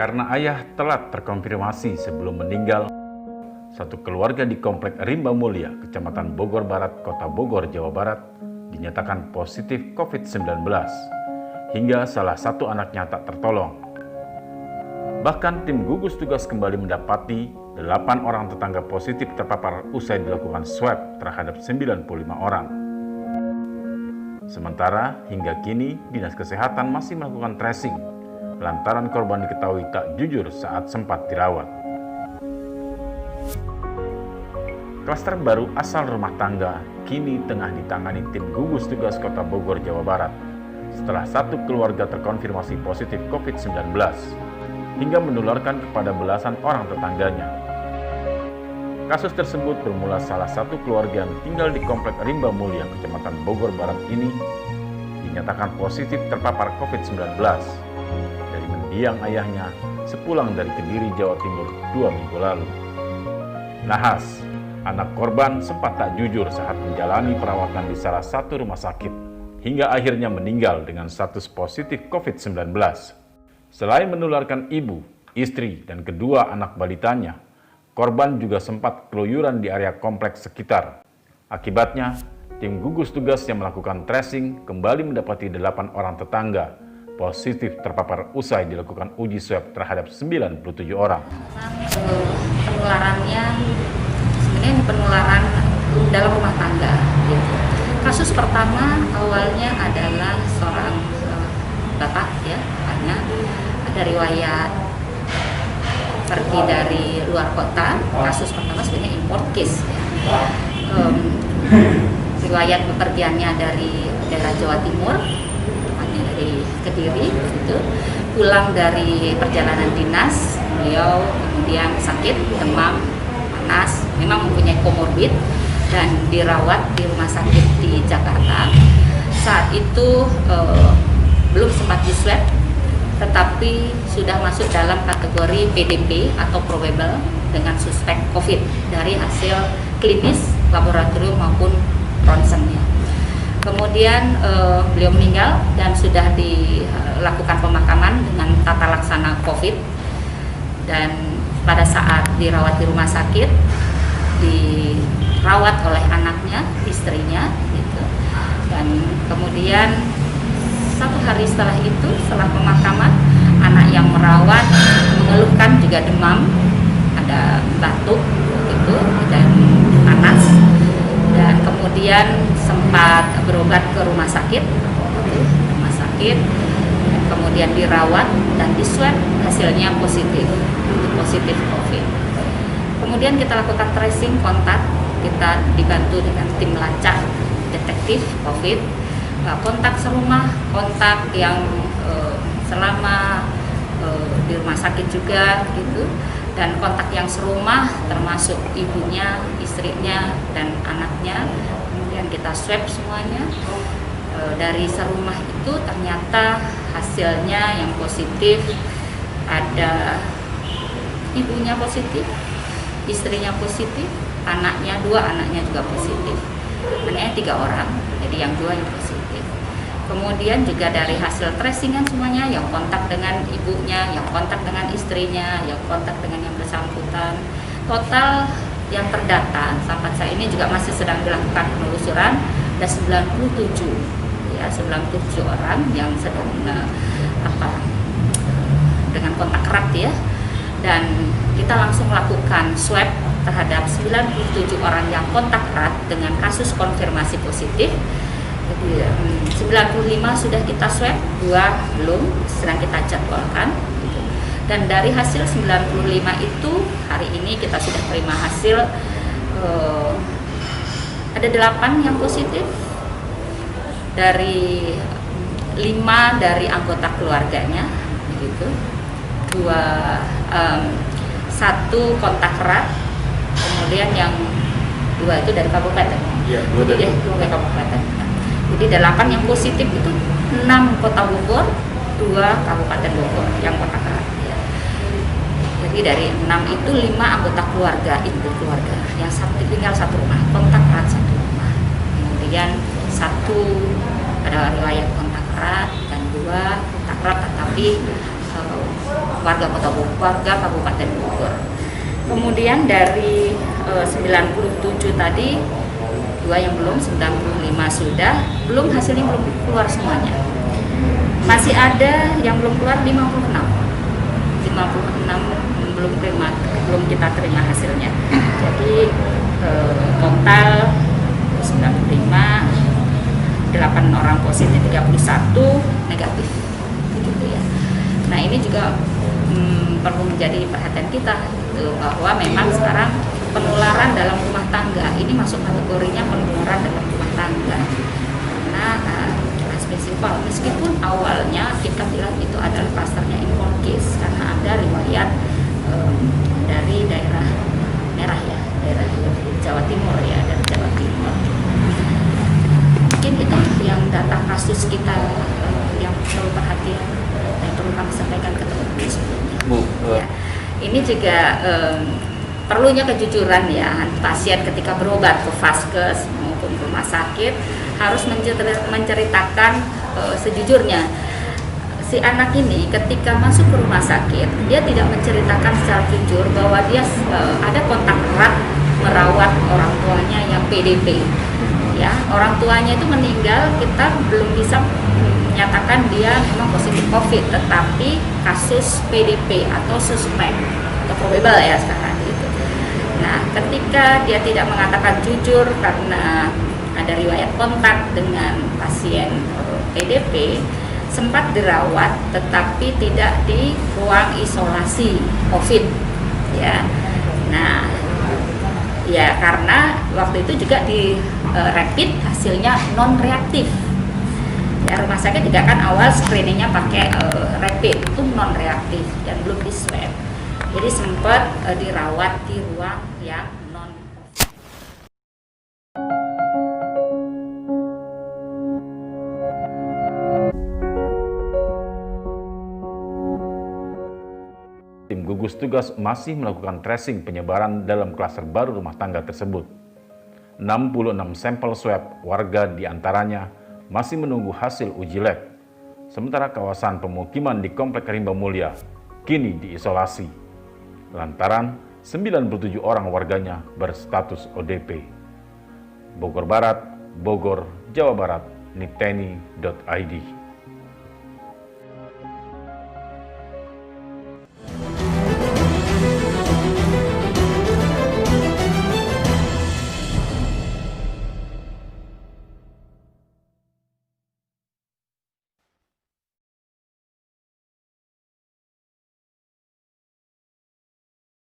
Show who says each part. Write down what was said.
Speaker 1: Karena ayah telat terkonfirmasi sebelum meninggal, satu keluarga di Komplek Rimba Mulia, Kecamatan Bogor Barat, Kota Bogor, Jawa Barat, dinyatakan positif COVID-19, hingga salah satu anaknya tak tertolong. Bahkan tim gugus tugas kembali mendapati 8 orang tetangga positif terpapar usai dilakukan swab terhadap 95 orang. Sementara hingga kini Dinas Kesehatan masih melakukan tracing lantaran korban diketahui tak jujur saat sempat dirawat. Klaster baru asal rumah tangga kini tengah ditangani tim gugus tugas Kota Bogor, Jawa Barat setelah satu keluarga terkonfirmasi positif COVID-19 hingga menularkan kepada belasan orang tetangganya. Kasus tersebut bermula salah satu keluarga yang tinggal di Komplek Rimba Mulia, Kecamatan Bogor Barat ini dinyatakan positif terpapar COVID-19 dari mendiang ayahnya sepulang dari Kediri, Jawa Timur 2 minggu lalu. Nahas, anak korban sempat tak jujur saat menjalani perawatan di salah satu rumah sakit hingga akhirnya meninggal dengan status positif COVID-19. Selain menularkan ibu, istri, dan kedua anak balitanya, korban juga sempat keluyuran di area kompleks sekitar. Akibatnya, tim gugus tugas yang melakukan tracing kembali mendapati 8 orang tetangga positif terpapar usai dilakukan uji swab terhadap 97 orang.
Speaker 2: Penularannya sebenarnya penularan dalam rumah tangga. Gitu. Kasus pertama awalnya adalah seorang bapak, ya, hanya ada riwayat pergi dari luar kota. Kasus pertama sebenarnya import case. Ya. Riwayat bepergiannya dari daerah Jawa Timur, tepatnya dari Kediri, gitu. Pulang dari perjalanan dinas, beliau kemudian sakit, demam, panas, memang mempunyai komorbid dan dirawat di rumah sakit di Jakarta. Saat itu belum sempat diswab, tetapi sudah masuk dalam kategori PDP atau probable dengan suspek COVID dari hasil klinis, laboratorium maupun ronsennya. Kemudian beliau meninggal dan sudah dilakukan pemakaman dengan tata laksana COVID. Dan pada saat dirawat di rumah sakit, dirawat oleh anaknya, istrinya, gitu. Dan kemudian 1 hari setelah itu, setelah pemakaman, anak yang merawat mengeluhkan juga demam, ada batuk, gitu, dan panas. Dan kemudian sempat berobat ke rumah sakit, dan kemudian dirawat dan diswab, hasilnya positif COVID. Kemudian kita lakukan tracing kontak, kita dibantu dengan tim lacak detektif COVID, kontak serumah, kontak yang selama di rumah sakit juga, gitu. Dan kontak yang serumah termasuk ibunya, istrinya, dan anaknya. Kemudian kita swab semuanya. Dari serumah itu ternyata hasilnya yang positif, ada ibunya positif, istrinya positif, anaknya 2 anaknya juga positif. Anaknya 3 orang, jadi yang 2 yang positif. Kemudian juga dari hasil tracingan semuanya, yang kontak dengan ibunya, yang kontak dengan istrinya, yang kontak dengan yang bersangkutan. Total yang terdata sampai saat ini juga masih sedang dilakukan penelusuran, ada 97, ya, 97 orang yang sedang dengan kontak erat, ya. Dan kita langsung melakukan swab terhadap 97 orang yang kontak erat dengan kasus konfirmasi positif. Jadi 95 sudah kita swab, 2 belum, sedang kita jadwalkan. Gitu. Dan dari hasil 95 itu, hari ini kita sudah terima hasil ada 8 yang positif, dari 5 dari anggota keluarganya, begitu. 1 kontak erat, kemudian yang 2 itu dari kabupaten. Iya, 2 dari kabupaten. Jadi 8 yang positif itu 6 kota Bogor, 2 kabupaten Bogor yang kontak erat. Ya. Jadi dari 6 itu 5 anggota keluarga, inti keluarga, yang tinggal 1 rumah, kontak erat 1 rumah. Kemudian 1 ada riwayat kontak erat dan 2 kontak erat tetapi warga Kota Bogor, warga Kabupaten Bogor. Kemudian dari 97 tadi, 2 yang belum, 95 sudah, hasilnya belum keluar semuanya. Masih ada yang belum keluar 56 belum kita terima hasilnya. Jadi total 95, 8 orang positif, 31 negatif gitu ya. Nah ini juga perlu menjadi perhatian kita gitu, bahwa memang sekarang penularan dalam rumah tangga ini masuk kategorinya penularan dalam rumah tangga. Karena prinsipal, meskipun awalnya kita bilang itu adalah klasternya import case karena ada riwayat dari daerah merah ya, daerah Jawa Timur ya, dari Jawa Timur. Mungkin itu yang data kasus kita yang perlu perhatian dan perlu kami sampaikan ke teman-teman sebelumnya. Ya. Ini juga perlunya kejujuran ya, pasien ketika berobat ke vaskes maupun ke rumah sakit harus menceritakan sejujurnya. Si anak ini ketika masuk ke rumah sakit, dia tidak menceritakan secara jujur bahwa dia ada kontak erat merawat orang tuanya yang PDP. Ya, orang tuanya itu meninggal, kita belum bisa menyatakan dia memang positif COVID, tetapi kasus PDP atau suspek atau probable ya sekarang gitu. Nah, ketika dia tidak mengatakan jujur karena ada riwayat kontak dengan pasien PDP, sempat dirawat tetapi tidak di ruang isolasi COVID ya. Nah, ya karena waktu itu juga di rapid hasilnya non reaktif. Ya rumah sakit juga kan awal screeningnya pakai rapid itu non reaktif dan belum di swab. Jadi sempat dirawat di ruang yang non.
Speaker 1: Tim gugus tugas masih melakukan tracing penyebaran dalam klaster baru rumah tangga tersebut. 66 sampel swab warga diantaranya masih menunggu hasil uji lab. Sementara kawasan pemukiman di Komplek Rimba Mulia kini diisolasi. Lantaran 97 orang warganya berstatus ODP. Bogor Barat, Bogor, Jawa Barat, nipteni.id.